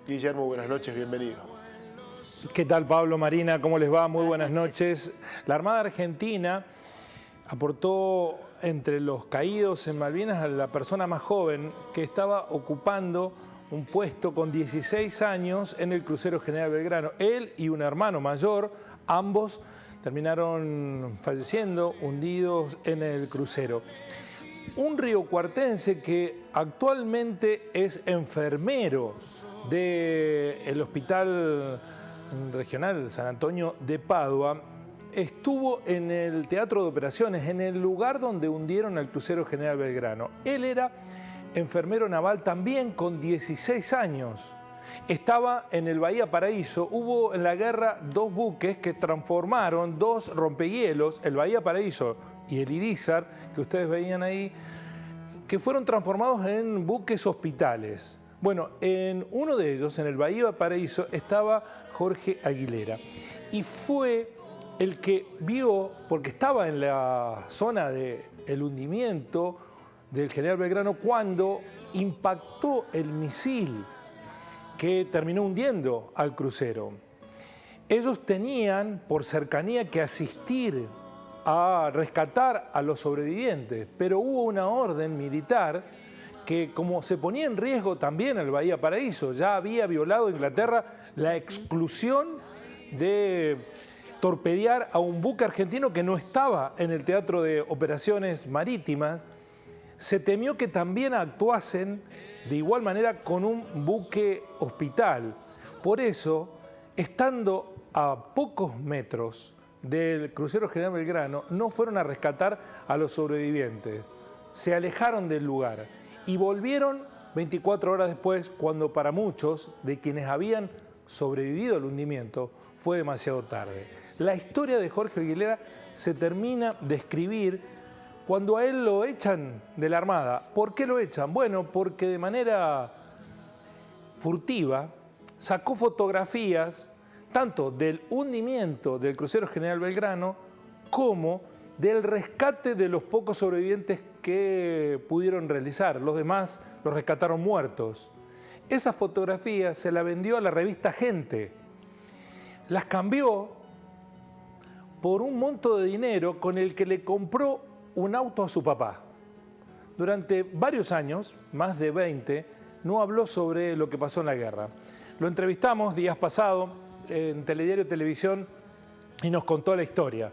Guillermo, buenas noches, bienvenido. ¿Qué tal, Pablo, Marina? ¿Cómo les va? Muy buenas noches. La Armada Argentina aportó entre los caídos en Malvinas a la persona más joven que estaba ocupando un puesto con 16 años en el crucero General Belgrano. Él y un hermano mayor, ambos terminaron falleciendo, hundidos en el crucero. Un riocuartense que actualmente es enfermero del Hospital Regional San Antonio de Padua, estuvo en el teatro de operaciones, en el lugar donde hundieron al crucero General Belgrano. Él era enfermero naval también con 16 años. Estaba en el Bahía Paraíso. Hubo en la guerra dos buques que transformaron, dos rompehielos, el Bahía Paraíso y el Irizar, que ustedes veían ahí, que fueron transformados en buques hospitales. Bueno, en uno de ellos, en el Bahía Paraíso, estaba Jorge Aguilera. Y fue el que vio, porque estaba en la zona del hundimiento del General Belgrano, cuando impactó el misil que terminó hundiendo al crucero. Ellos tenían, por cercanía, que asistir a rescatar a los sobrevivientes, pero hubo una orden militar que, como se ponía en riesgo también el Bahía Paraíso, ya había violado Inglaterra la exclusión de torpedear a un buque argentino que no estaba en el teatro de operaciones marítimas, se temió que también actuasen de igual manera con un buque hospital. Por eso, estando a pocos metros del crucero General Belgrano, no fueron a rescatar a los sobrevivientes. Se alejaron del lugar y volvieron 24 horas después, cuando para muchos de quienes habían sobrevivido al hundimiento fue demasiado tarde. La historia de Jorge Aguilera se termina de escribir cuando a él lo echan de la Armada. ¿Por qué lo echan? Bueno, porque de manera furtiva sacó fotografías tanto del hundimiento del crucero General Belgrano como del rescate de los pocos sobrevivientes que pudieron realizar. Los demás los rescataron muertos. Esa fotografía se la vendió a la revista Gente. Las cambió por un monto de dinero con el que le compró un auto a su papá. Durante varios años, más de 20, no habló sobre lo que pasó en la guerra. Lo entrevistamos días pasados en Telediario Televisión y nos contó la historia.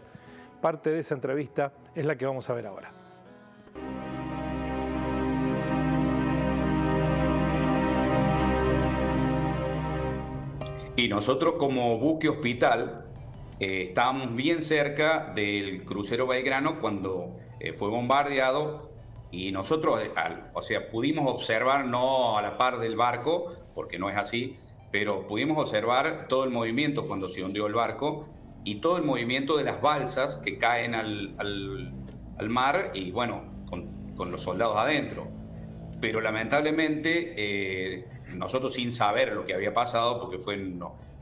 Parte de esa entrevista es la que vamos a ver ahora. Y nosotros como buque hospital estábamos bien cerca del crucero Belgrano cuando fue bombardeado y nosotros, pudimos observar, no a la par del barco, porque no es así, pero pudimos observar todo el movimiento cuando se hundió el barco y todo el movimiento de las balsas que caen al mar y bueno, con los soldados adentro. Pero lamentablemente nosotros, sin saber lo que había pasado, porque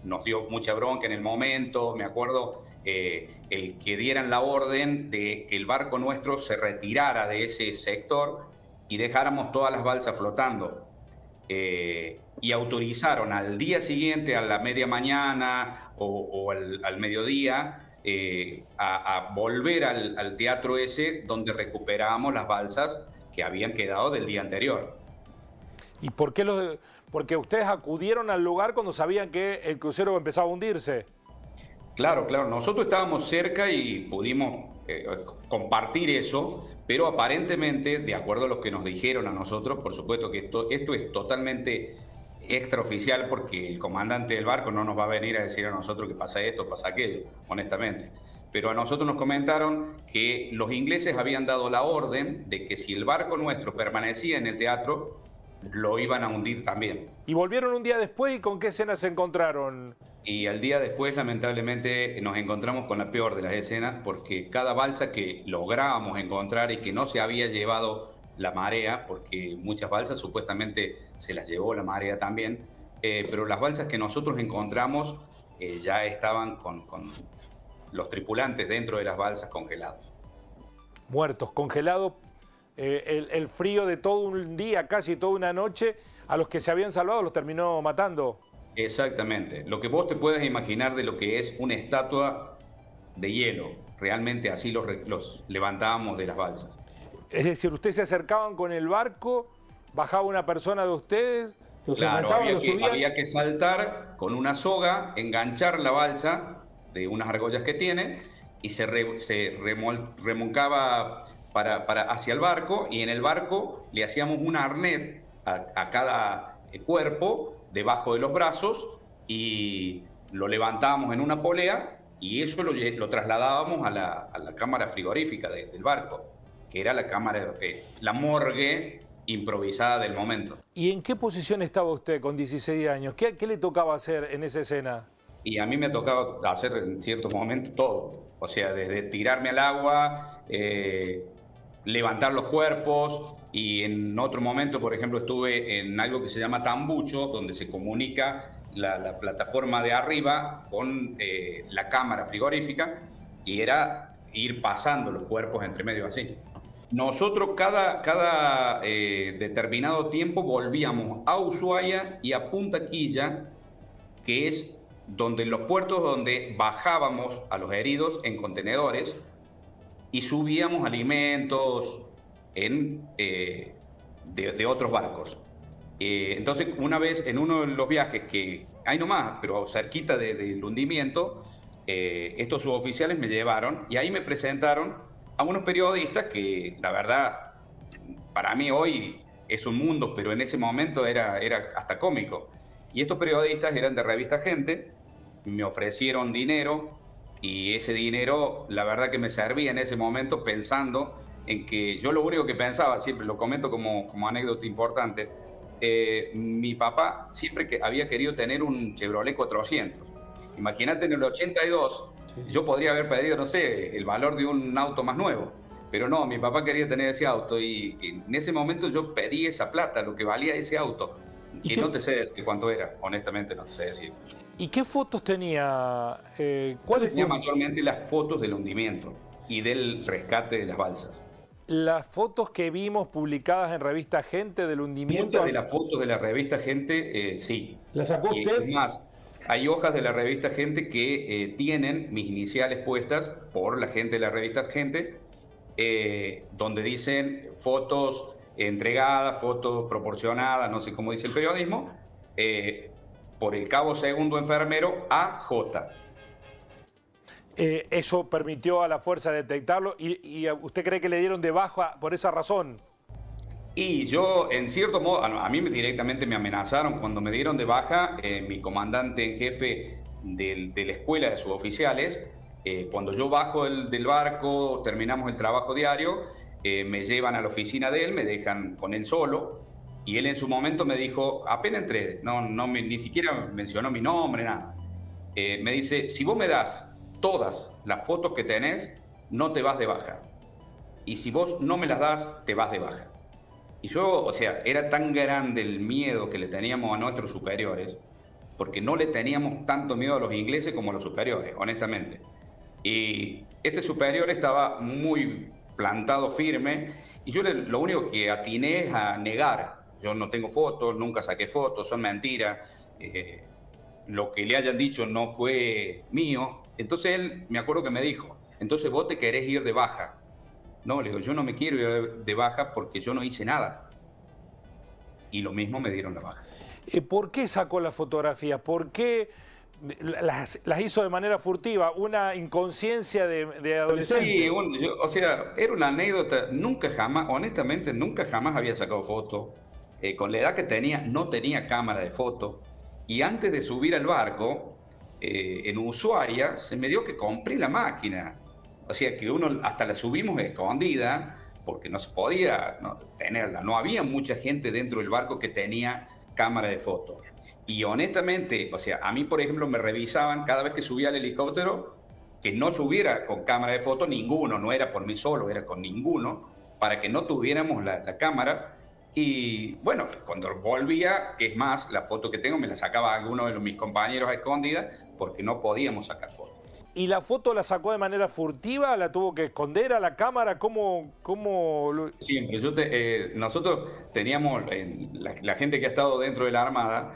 nos dio mucha bronca en el momento, me acuerdo, el que dieran la orden de que el barco nuestro se retirara de ese sector y dejáramos todas las balsas flotando. Y autorizaron al día siguiente, a la media mañana o al mediodía, a volver al teatro ese donde recuperábamos las balsas que habían quedado del día anterior. ¿Y por qué porque ustedes acudieron al lugar cuando sabían que el crucero empezaba a hundirse? Claro, nosotros estábamos cerca y pudimos compartir eso, pero aparentemente, de acuerdo a lo que nos dijeron a nosotros, por supuesto que esto es totalmente extraoficial, porque el comandante del barco no nos va a venir a decir a nosotros que pasa esto, pasa aquello, honestamente. Pero a nosotros nos comentaron que los ingleses habían dado la orden de que si el barco nuestro permanecía en el teatro, lo iban a hundir también. ¿Y volvieron un día después y con qué escenas se encontraron? Y al día después, lamentablemente, nos encontramos con la peor de las escenas, porque cada balsa que lográbamos encontrar y que no se había llevado la marea, porque muchas balsas supuestamente se las llevó la marea también, pero las balsas que nosotros encontramos ya estaban con los tripulantes dentro de las balsas congelados. Muertos, congelados, el frío de todo un día, casi toda una noche, a los que se habían salvado los terminó matando. Exactamente. Lo que vos te puedes imaginar de lo que es una estatua de hielo. Realmente así los levantábamos de las balsas. Es decir, ustedes se acercaban con el barco, bajaba una persona de ustedes, los enganchaban, los subían. Había que saltar con una soga, enganchar la balsa de unas argollas que tiene y se remolcaba hacia el barco, y en el barco le hacíamos un arnés a cada cuerpo debajo de los brazos y lo levantábamos en una polea, y eso lo trasladábamos a la cámara frigorífica del barco, que era la morgue improvisada del momento. ¿Y en qué posición estaba usted con 16 años? ¿Qué le tocaba hacer en esa escena? Y a mí me tocaba hacer en ciertos momentos todo. O sea, desde tirarme al agua, levantar los cuerpos, y en otro momento, por ejemplo, estuve en algo que se llama tambucho, donde se comunica la plataforma de arriba con la cámara frigorífica, y era ir pasando los cuerpos entre medio así. Nosotros cada determinado tiempo volvíamos a Ushuaia y a Punta Quilla, que es donde los puertos donde bajábamos a los heridos en contenedores y subíamos alimentos de otros barcos. Entonces, una vez en uno de los viajes que hay nomás, pero cerquita del hundimiento, estos suboficiales me llevaron y ahí me presentaron a unos periodistas que, la verdad, para mí hoy es un mundo, pero en ese momento era hasta cómico. Y estos periodistas eran de Revista Gente, me ofrecieron dinero, y ese dinero, la verdad que me servía en ese momento, pensando en que yo lo único que pensaba, siempre lo comento como anécdota importante, mi papá siempre que había querido tener un Chevrolet 400. Imagínate, en el 82, yo podría haber pedido, no sé, el valor de un auto más nuevo, pero no, mi papá quería tener ese auto, y en ese momento yo pedí esa plata, lo que valía ese auto. Y no te sé decir cuánto era, honestamente no te sé decir. ¿Y qué fotos tenía? ¿Cuáles tenía? Mayormente las fotos del hundimiento y del rescate de las balsas. Las fotos que vimos publicadas en Revista Gente del hundimiento. Muchas de las fotos de la Revista Gente, sí. ¿Las sacó usted? Es más, hay hojas de la Revista Gente que tienen mis iniciales puestas por la gente de la Revista Gente, donde dicen fotos entregadas, fotos proporcionadas, no sé cómo dice el periodismo, por el cabo segundo enfermero AJ. Eso permitió a la fuerza detectarlo, y ¿usted cree que le dieron de baja por esa razón? Y yo, en cierto modo, a mí directamente me amenazaron cuando me dieron de baja. Mi comandante en jefe de la escuela de suboficiales, cuando yo bajo del barco, terminamos el trabajo diario, me llevan a la oficina de él, me dejan con él solo, y él en su momento me dijo, apenas entré, ni siquiera mencionó mi nombre, nada. Me dice, si vos me das todas las fotos que tenés, no te vas de baja. Y si vos no me las das, te vas de baja. Y yo, o sea, era tan grande el miedo que le teníamos a nuestros superiores, porque no le teníamos tanto miedo a los ingleses como a los superiores, honestamente. Y este superior estaba muy plantado firme, y yo lo único que atiné es a negar. Yo no tengo fotos, nunca saqué fotos, son mentiras, lo que le hayan dicho no fue mío. Entonces él, me acuerdo que me dijo, entonces vos te querés ir de baja. No, le digo, yo no me quiero ir de baja porque yo no hice nada. Y lo mismo me dieron la baja. ¿Por qué sacó la fotografía? ¿Por qué las hizo de manera furtiva? ¿Una inconsciencia de adolescente? Sí, o sea, era una anécdota. Nunca jamás, honestamente, nunca jamás había sacado foto. Con la edad que tenía, no tenía cámara de foto. Y antes de subir al barco, en Ushuaia, se me dio que compré la máquina. O sea, que uno hasta la subimos escondida, porque no se podía tenerla. No había mucha gente dentro del barco que tenía cámara de fotos. Y honestamente, o sea, a mí, por ejemplo, me revisaban cada vez que subía al helicóptero, que no subiera con cámara de foto ninguno, no era por mí solo, era con ninguno, para que no tuviéramos la cámara. Y bueno, cuando volvía, es más, la foto que tengo me la sacaba alguno de mis compañeros a escondida, porque no podíamos sacar fotos. ¿Y la foto la sacó de manera furtiva? ¿La tuvo que esconder a la cámara? ¿Cómo lo... Siempre. Nosotros teníamos, la gente que ha estado dentro de la Armada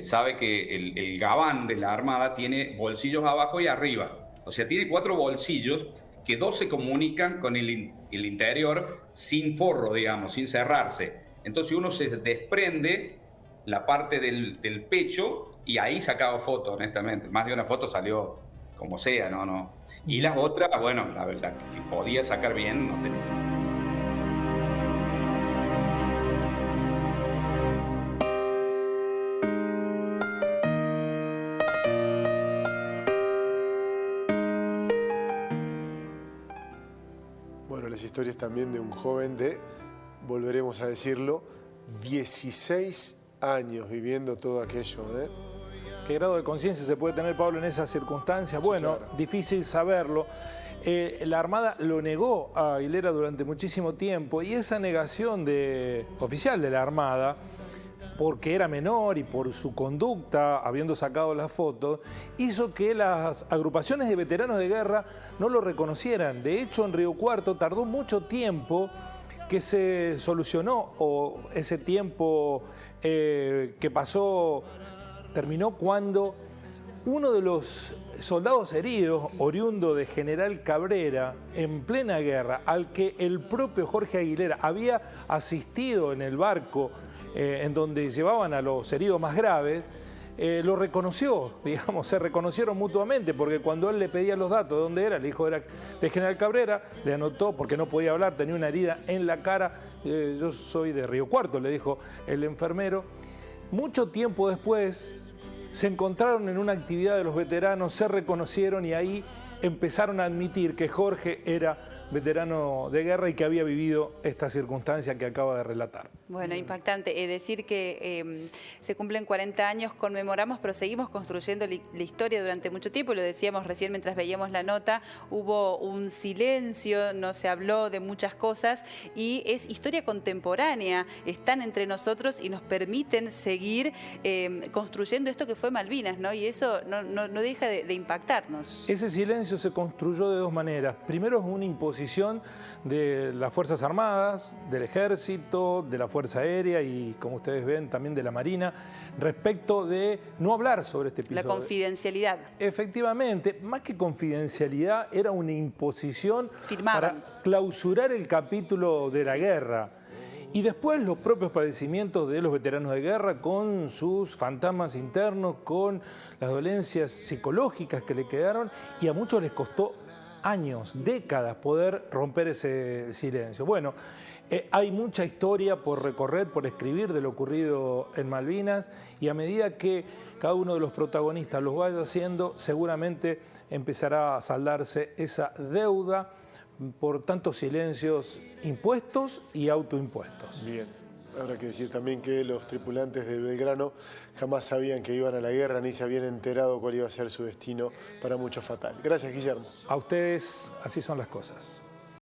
sabe que el gabán de la Armada tiene bolsillos abajo y arriba. O sea, tiene 4 bolsillos que 2 se comunican con el interior sin forro, digamos, sin cerrarse. Entonces uno se desprende la parte del pecho y ahí sacaba foto, honestamente. Más de una foto salió como sea, no. Y las otras, bueno, la verdad, que podía sacar bien, no tenía. Bueno, las historias también de un joven de, volveremos a decirlo, 16 años viviendo todo aquello, ¿eh? ¿Qué grado de conciencia se puede tener, Pablo, en esas circunstancias? Bueno, claro. Difícil saberlo. La Armada lo negó a Aguilera durante muchísimo tiempo y esa negación oficial de la Armada, porque era menor y por su conducta, habiendo sacado las fotos, hizo que las agrupaciones de veteranos de guerra no lo reconocieran. De hecho, en Río Cuarto tardó mucho tiempo que se solucionó, o ese tiempo que pasó terminó cuando uno de los soldados heridos, oriundo de General Cabrera, en plena guerra, al que el propio Jorge Aguilera había asistido en el barco en donde llevaban a los heridos más graves, lo reconoció, digamos, se reconocieron mutuamente, porque cuando él le pedía los datos de dónde era, el hijo era de General Cabrera, le anotó, porque no podía hablar, tenía una herida en la cara, yo soy de Río Cuarto, le dijo el enfermero. Mucho tiempo después se encontraron en una actividad de los veteranos, se reconocieron y ahí empezaron a admitir que Jorge era veterano de guerra y que había vivido esta circunstancia que acaba de relatar. Bueno, impactante. Decir que se cumplen 40 años, conmemoramos, pero seguimos construyendo la historia durante mucho tiempo. Lo decíamos recién mientras veíamos la nota, hubo un silencio, no se habló de muchas cosas y es historia contemporánea. Están entre nosotros y nos permiten seguir construyendo esto que fue Malvinas, ¿no? Y eso no deja de impactarnos. Ese silencio se construyó de 2 maneras. Primero es una imposición de las Fuerzas Armadas, del Ejército, de la Fuerza Aérea y, como ustedes ven, también de la Marina, respecto de no hablar sobre este episodio. La confidencialidad. Efectivamente, más que confidencialidad, era una imposición Firmaban. para clausurar el capítulo de la guerra. Y después los propios padecimientos de los veteranos de guerra con sus fantasmas internos, con las dolencias psicológicas que le quedaron, y a muchos les costó años, décadas, poder romper ese silencio. Bueno, hay mucha historia por recorrer, por escribir de lo ocurrido en Malvinas, y a medida que cada uno de los protagonistas los vaya haciendo, seguramente empezará a saldarse esa deuda por tantos silencios impuestos y autoimpuestos. Bien. Habrá que decir también que los tripulantes de Belgrano jamás sabían que iban a la guerra ni se habían enterado cuál iba a ser su destino, para muchos fatal. Gracias, Guillermo. A ustedes, así son las cosas.